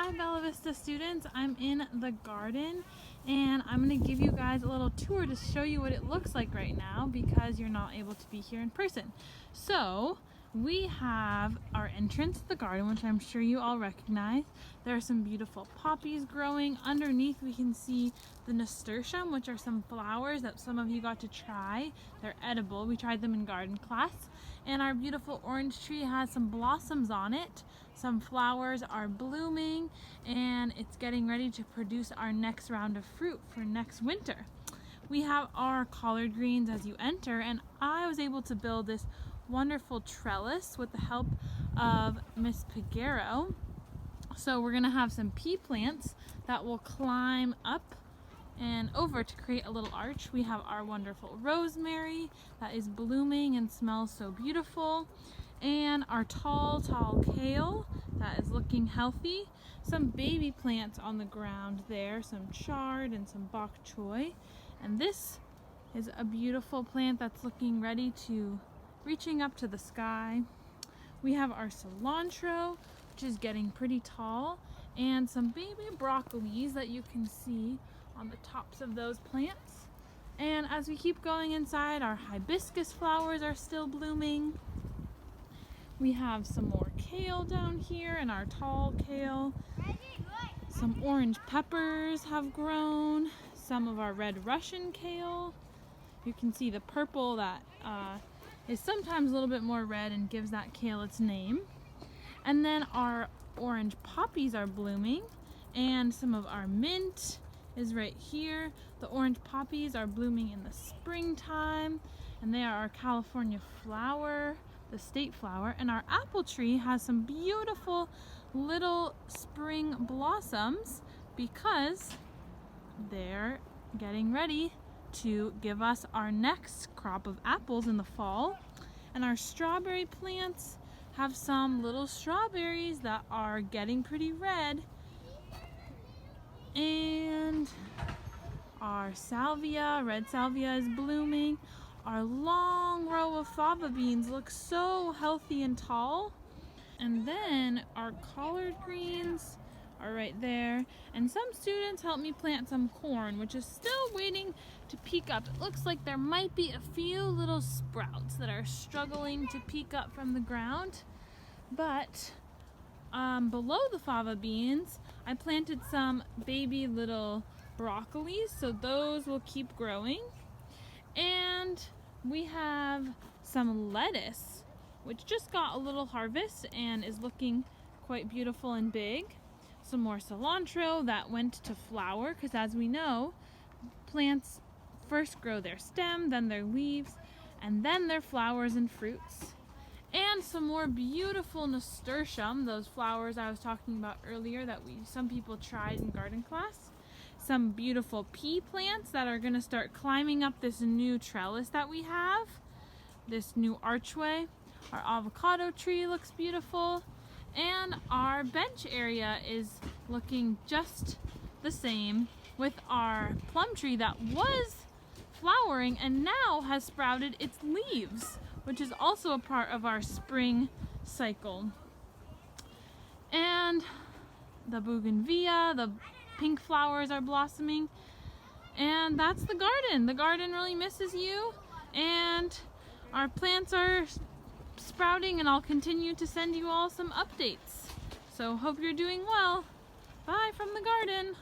Hi Bella Vista students, I'm in the garden and I'm going to give you guys a little tour to show you what it looks like right now because you're not able to be here in person. So we have our entrance to the garden, which I'm sure you all recognize. There are some beautiful poppies growing. Underneath we can see the nasturtium, which are some flowers that some of you got to try. They're edible. We tried them in garden class. And our beautiful orange tree has some blossoms on it. Some flowers are blooming and it's getting ready to produce our next round of fruit for next winter. We have our collard greens as you enter, and I was able to build this wonderful trellis with the help of Miss Piguero. So we're gonna have some pea plants that will climb up and over to create a little arch. We have our wonderful rosemary that is blooming and smells so beautiful, and our tall kale that is looking healthy. Some baby plants on the ground there, some chard and some bok choy, and this is a beautiful plant that's looking ready to reaching up to the sky. We have our cilantro, which is getting pretty tall, and some baby broccolis that you can see on the tops of those plants. And as we keep going inside, our hibiscus flowers are still blooming. We have some more kale down here and our tall kale. Some orange peppers have grown. Some of our red Russian kale. You can see the purple that is sometimes a little bit more red and gives that kale its name. And then our orange poppies are blooming, and some of our mint is right here. The orange poppies are blooming in the springtime, and they are our California flower, the state flower. And our apple tree has some beautiful little spring blossoms because they're getting ready to give us our next crop of apples in the fall. And our strawberry plants have some little strawberries that are getting pretty red. And our salvia, red salvia, is blooming. Our long row of fava beans look so healthy and tall. And then our collard greens are right there. And some students helped me plant some corn, which is still waiting to peek up. It looks like there might be a few little sprouts that are struggling to peek up from the ground. But below the fava beans, I planted some baby little broccolis, so those will keep growing. And we have some lettuce, which just got a little harvest and is looking quite beautiful and big. Some more cilantro that went to flower, because as we know, plants first grow their stem, then their leaves, and then their flowers and fruits. And some more beautiful nasturtium, those flowers I was talking about earlier that some people tried in garden class. Some beautiful pea plants that are going to start climbing up this new trellis that we have, this new archway. Our avocado tree looks beautiful, and our bench area is looking just the same, with our plum tree that was flowering and now has sprouted its leaves, which is also a part of our spring cycle. And the bougainvillea, the pink flowers are blossoming. And that's the garden. The garden really misses you, and our plants are sprouting, and I'll continue to send you all some updates. So hope you're doing well. Bye from the garden.